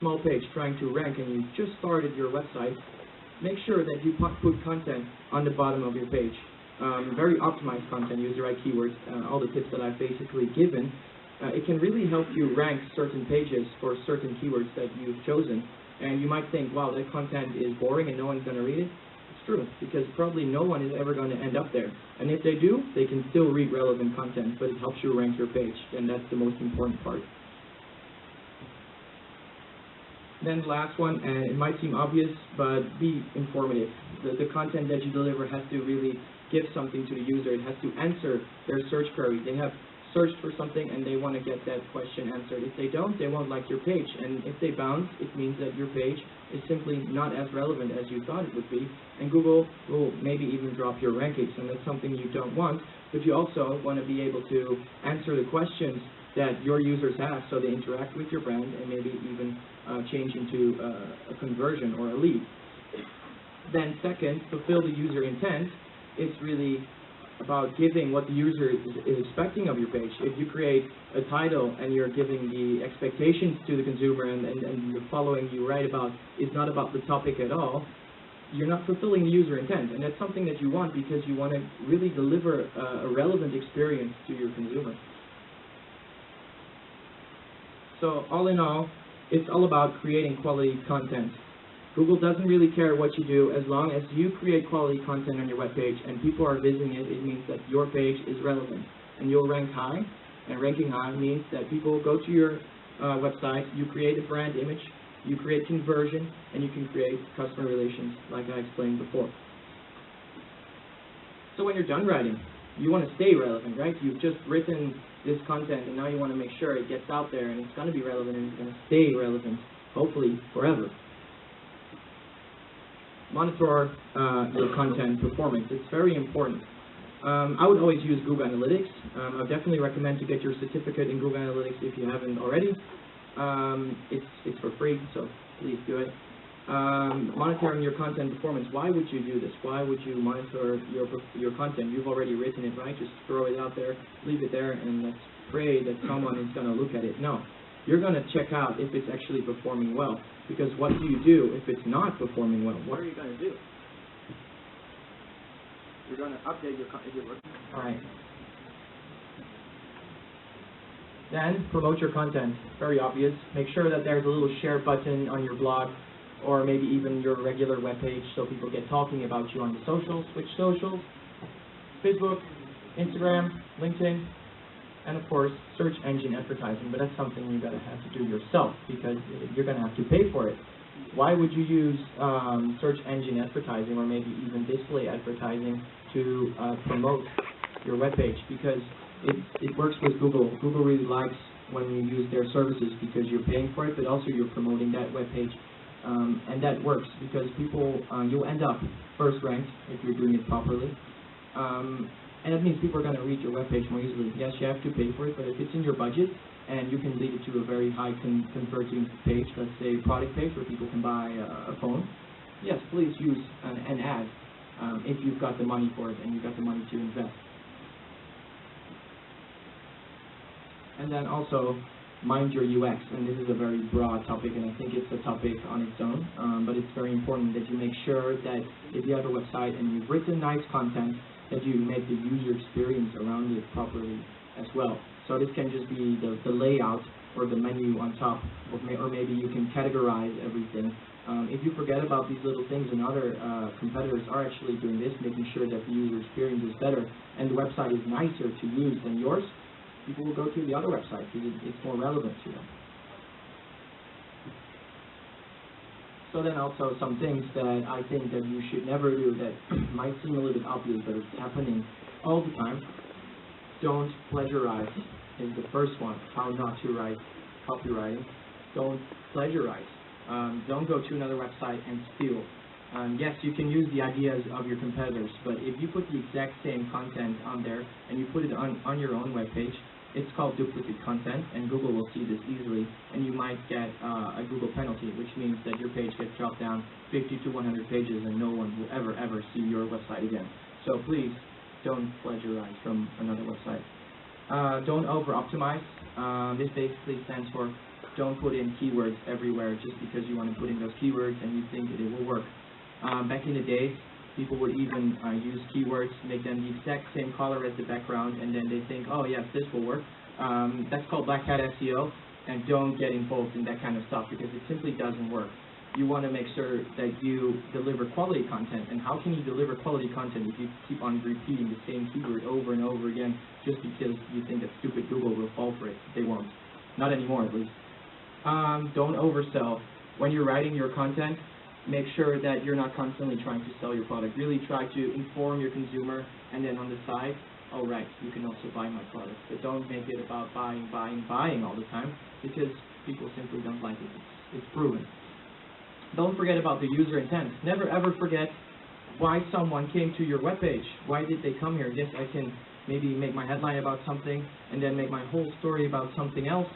small page trying to rank and you just started your website, make sure that you put content on the bottom of your page. Very optimized content, use the right keywords, all the tips that I've basically given. It can really help you rank certain pages for certain keywords that you've chosen. And you might think, wow, that content is boring and no one's going to read it. It's true, because probably no one is ever going to end up there. And if they do, they can still read relevant content, but it helps you rank your page, and that's the most important part. Then the last one, and it might seem obvious, but be informative. The content that you deliver has to really give something to the user. It has to answer their search query. They have searched for something and they want to get that question answered. If they don't, they won't like your page. And if they bounce, it means that your page is simply not as relevant as you thought it would be. And Google will maybe even drop your rankings, and that's something you don't want. But you also want to be able to answer the questions that your users have, so they interact with your brand and maybe even change into a conversion or a lead. Then second, fulfill the user intent. It's really about giving what the user is expecting of your page. If you create a title and you're giving the expectations to the consumer and the following you write about is not about the topic at all, you're not fulfilling the user intent. And that's something that you want because you want to really deliver a relevant experience to your consumer. So all in all, it's all about creating quality content. Google doesn't really care what you do as long as you create quality content on your web page and people are visiting it. It means that your page is relevant and you'll rank high. And ranking high means that people go to your website, you create a brand image, you create conversion, and you can create customer relations like I explained before. So when you're done writing, you want to stay relevant, right? You've just written this content and now you want to make sure it gets out there and it's going to be relevant and it's going to stay relevant, hopefully forever. Monitor your content performance. It's very important. I would always use Google Analytics. I would definitely recommend to get your certificate in Google Analytics if you haven't already. It's for free, so please do it. Monitoring your content performance. Why would you do this? Why would you monitor your content? You've already written it, right? Just throw it out there, leave it there, and let's pray that someone is going to look at it. No. You're going to check out if it's actually performing well. Because what do you do if it's not performing well? What are you going to do? You're going to update your content. All right. Then promote your content. Very obvious. Make sure that there's a little share button on your blog or maybe even your regular web page so people get talking about you on the socials. Which socials? Facebook, Instagram, LinkedIn, and of course, search engine advertising, but that's something you're going to have to do yourself because you're going to have to pay for it. Why would you use search engine advertising or maybe even display advertising to promote your web page? Because it works with Google. Google really likes when you use their services because you're paying for it, but also you're promoting that web page. And that works because people, you'll end up first ranked if you're doing it properly. And that means people are going to read your webpage more easily. Yes, you have to pay for it, but if it's in your budget and you can lead it to a very high converting page, let's say a product page where people can buy a phone, yes, please use an ad if you've got the money for it and you've got the money to invest. And then also, mind your UX, and this is a very broad topic, and I think it's a topic on its own, but it's very important that you make sure that if you have a website and you've written nice content, that you make the user experience around it properly as well. So this can just be the layout or the menu on top, or maybe you can categorize everything. If you forget about these little things, and other competitors are actually doing this, making sure that the user experience is better, and the website is nicer to use than yours, people will go to the other website because it's more relevant to them. So then also some things that I think that you should never do that might seem a little bit obvious, but it's happening all the time. Don't plagiarize is the first one. How not to write copywriting. Don't plagiarize. Don't go to another website and steal. Yes, you can use the ideas of your competitors, but if you put the exact same content on there and you put it on your own web page, it's called duplicate content, and Google will see this easily, and you might get a Google penalty, which means that your page gets dropped down 50 to 100 pages and no one will ever see your website again. So please don't plagiarize from another website. Don't over-optimize. This basically stands for don't put in keywords everywhere just because you want to put in those keywords and you think that it will work. Back in the days, people would even use keywords, make them the exact same color as the background, and then they think, oh yes, this will work. That's called black hat SEO, and don't get involved in that kind of stuff because it simply doesn't work. You want to make sure that you deliver quality content, and how can you deliver quality content if you keep on repeating the same keyword over and over again just because you think that stupid Google will fall for it? They won't. Not anymore, at least. Don't oversell. When you're writing your content, make sure that you're not constantly trying to sell your product. Really try to inform your consumer, and then on the side, oh right, you can also buy my product. But don't make it about buying, buying, buying all the time, because people simply don't like it. It's proven. Don't forget about the user intent. Never ever forget why someone came to your webpage. Why did they come here? Yes, I can maybe make my headline about something and then make my whole story about something else.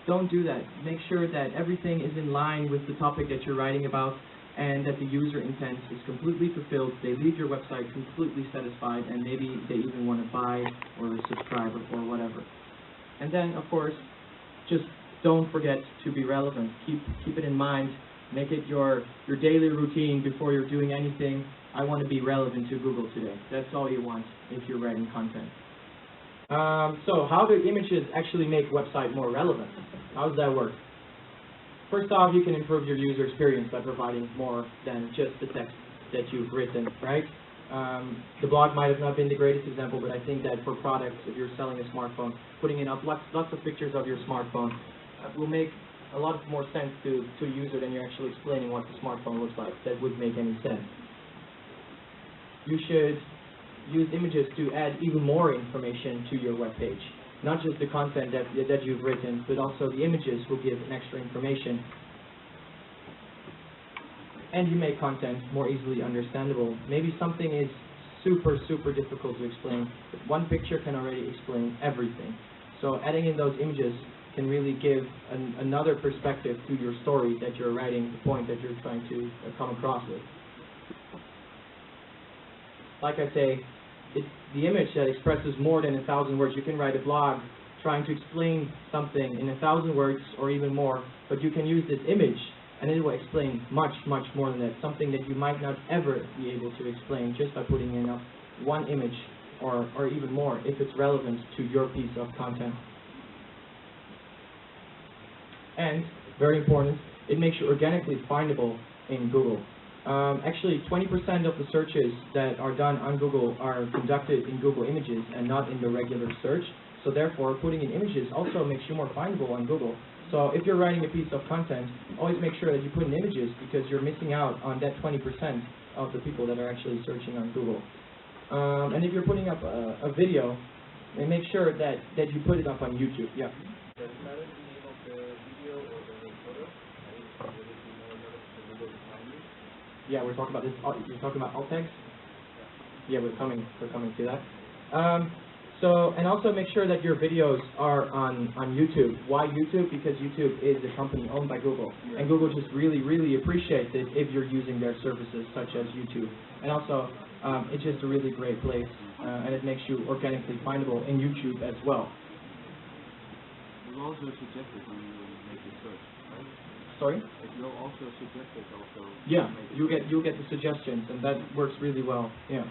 Don't do that. Make sure that everything is in line with the topic that you're writing about and that the user intent is completely fulfilled. They leave your website completely satisfied, and maybe they even want to buy or subscribe or whatever. And then, of course, just don't forget to be relevant. Keep it in mind. Make it your daily routine before you're doing anything. I want to be relevant to Google today. That's all you want if you're writing content. So how do images actually make website more relevant? How does that work? First off, you can improve your user experience by providing more than just the text that you've written, right? The blog might have not been the greatest example, but I think that for products, if you're selling a smartphone, putting in up lots of pictures of your smartphone will make a lot more sense to a user than you're actually explaining what the smartphone looks like. That would make any sense. You should use images to add even more information to your web page. Not just the content that you've written, but also the images will give an extra information. And you make content more easily understandable. Maybe something is super difficult to explain, but one picture can already explain everything. So adding in those images can really give another perspective to your story that you're writing, the point that you're trying to come across with. Like I say, it's the image that expresses more than 1,000 words. You can write a blog trying to explain something in 1,000 words or even more, but you can use this image and it will explain much more than that, something that you might not ever be able to explain just by putting in one image or even more if it's relevant to your piece of content. And, very important, it makes you organically findable in Google. Actually, 20% of the searches that are done on Google are conducted in Google Images and not in the regular search. So therefore, putting in images also makes you more findable on Google. So if you're writing a piece of content, always make sure that you put in images because you're missing out on that 20% of the people that are actually searching on Google. And if you're putting up a video, make sure that you put it up on YouTube. Yeah. Yeah, we're talking about this. You're talking about alt tags. Yeah, we're coming to that. And also make sure that your videos are on YouTube. Why YouTube? Because YouTube is a company owned by Google, and Google just really appreciates it if you're using their services such as YouTube. And also, it's just a really great place, and it makes you organically findable in YouTube as well. You'll also suggest it when you make the search, right? Sorry? You'll also suggest it also. Yeah, you'll get the suggestions, and that works really well. Yeah.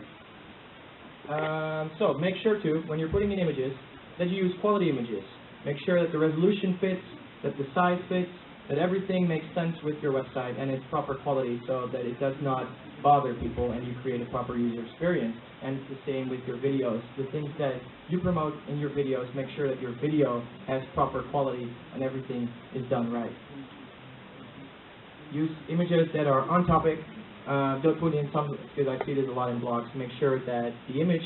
So make sure to, when you're putting in images, that you use quality images. Make sure that the resolution fits, that the size fits, that everything makes sense with your website and it's proper quality so that it does not bother people and you create a proper user experience. And it's the same with your videos. The things that you promote in your videos, make sure that your video has proper quality and everything is done right. Use images that are on topic. Don't put in some, because I see this a lot in blogs, make sure that the image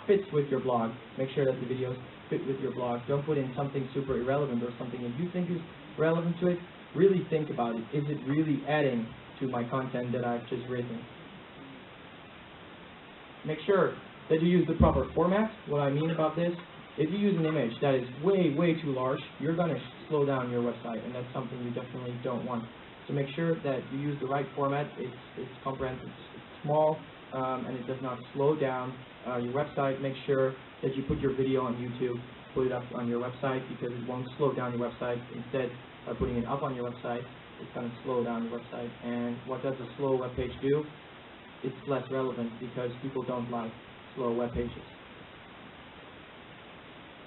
fits with your blog. Make sure that the videos fit with your blog. Don't put in something super irrelevant or something that you think is relevant to it. Really think about it. Is it really adding to my content that I've just written? Make sure that you use the proper format. What I mean about this, if you use an image that is way too large, you're going to slow down your website, and that's something you definitely don't want. So make sure that you use the right format. It's comprehensive, it's small, and it does not slow down your website. Make sure that you put your video on YouTube put it up on your website because it won't slow down your website. Instead, by putting it up on your website, it's going to slow down your website. And what does a slow web page do? It's less relevant because people don't like slow web pages.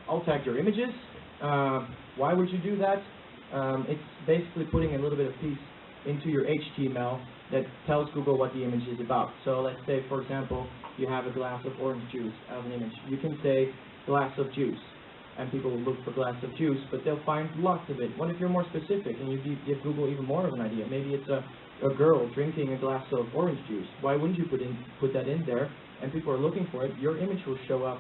Alt tag your images. Why would you do that? It's basically putting a little bit of piece into your HTML that tells Google what the image is about. So let's say, for example, you have a glass of orange juice as an image. You can say glass of juice, and people will look for glass of juice, but they'll find lots of it. What if you're more specific and you give Google even more of an idea? Maybe it's a girl drinking a glass of orange juice. Why wouldn't you put that in there, and people are looking for it? Your image will show up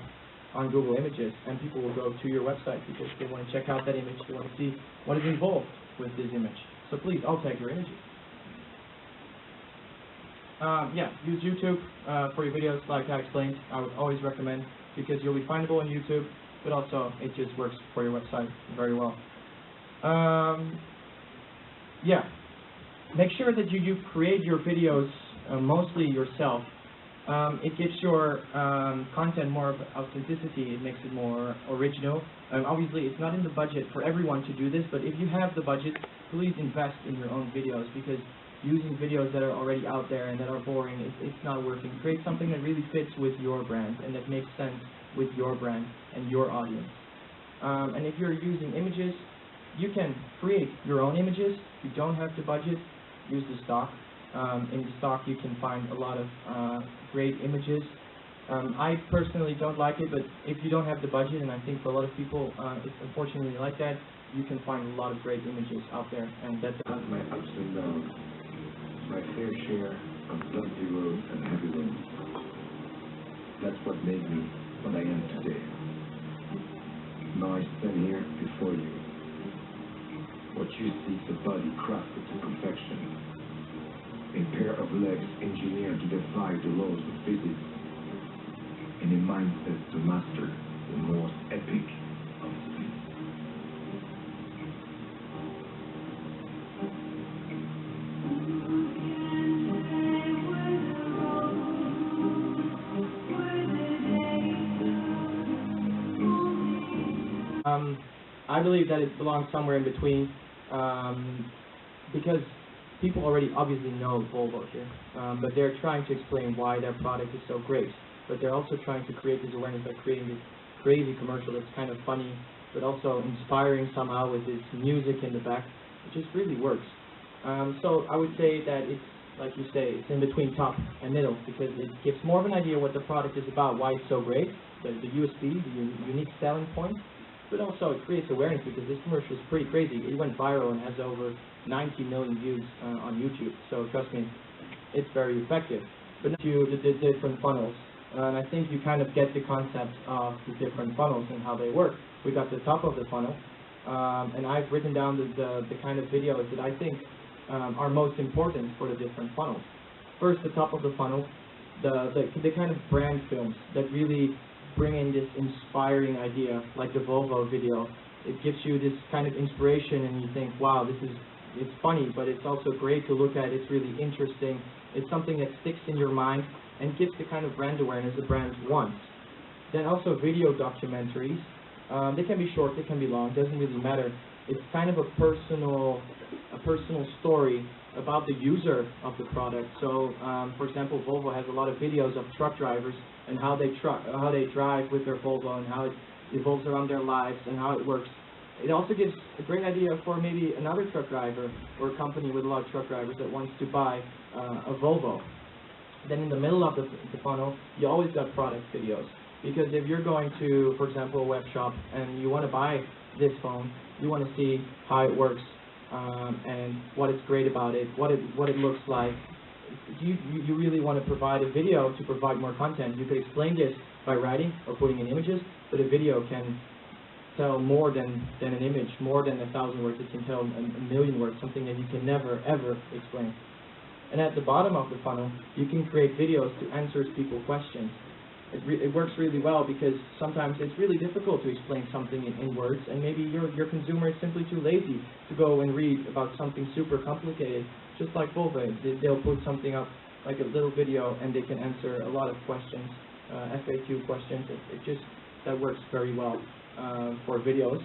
on Google Images, and people will go to your website because they want to check out that image, they want to see what is involved with this image. So please, alt tag your images. Yeah, use YouTube for your videos like I explained. I would always recommend because you'll be findable on YouTube, but also it just works for your website very well. Yeah, make sure that you create your videos mostly yourself. It gives your content more of authenticity. It makes it more original. Obviously, it's not in the budget for everyone to do this, but if you have the budget, please invest in your own videos because using videos that are already out there and that are boring, it's not working. Create something that really fits with your brand and that makes sense with your brand and your audience. And if you're using images, you can create your own images. If you don't have the budget, use the stock. In the stock you can find a lot of great images. I personally don't like it, but if you don't have the budget, and I think for a lot of people it's unfortunately like that, you can find a lot of great images out there, and that's my ups and downs, my fair share of bumpy roads and heavy winds. That's what made me what I am today. Now I stand here before you. What you see is a body crafted to perfection. A pair of legs engineered to defy the laws of physics, and a mindset to master the most epic of speed. I believe that it belongs somewhere in between because people already obviously know Volvo here, but they're trying to explain why their product is so great. But they're also trying to create this awareness by creating this crazy commercial that's kind of funny, but also inspiring somehow with this music in the back. It just really works. So I would say that it's, like you say, it's in between top and middle because it gives more of an idea what the product is about, why it's so great, the USP, the unique selling point. But also it creates awareness because this commercial is pretty crazy. It went viral and has over 90 million views on YouTube. So trust me, it's very effective. But now to the different funnels, and I think you kind of get the concept of the different funnels and how they work. We got the top of the funnel, and I've written down the kind of videos that I think are most important for the different funnels. First, the top of the funnel, the kind of brand films that really bring in this inspiring idea, like the Volvo video. It gives you this kind of inspiration and you think, wow, it's funny, but it's also great to look at. It's really interesting. It's something that sticks in your mind and gives the kind of brand awareness the brand wants. Then also video documentaries. They can be short, they can be long, doesn't really matter. It's kind of a personal story about the user of the product. So, for example, Volvo has a lot of videos of truck drivers and how they drive with their Volvo and how it evolves around their lives and how it works. It also gives a great idea for maybe another truck driver or a company with a lot of truck drivers that wants to buy a Volvo. Then in the middle of the funnel, you always got product videos. Because if you're going to, for example, a web shop and you want to buy this phone, you want to see how it works and what is great about it, what it looks like. You really want to provide a video to provide more content. You could explain this by writing or putting in images, but a video can tell more than an image, more than 1,000 words. It can tell a million words, something that you can never, ever explain. And at the bottom of the funnel, you can create videos to answer people's questions. It works really well because sometimes it's really difficult to explain something in words, and maybe your consumer is simply too lazy to go and read about something super complicated. Just like Volvo, they'll put something up like a little video and they can answer a lot of questions, FAQ questions. That works very well. for videos.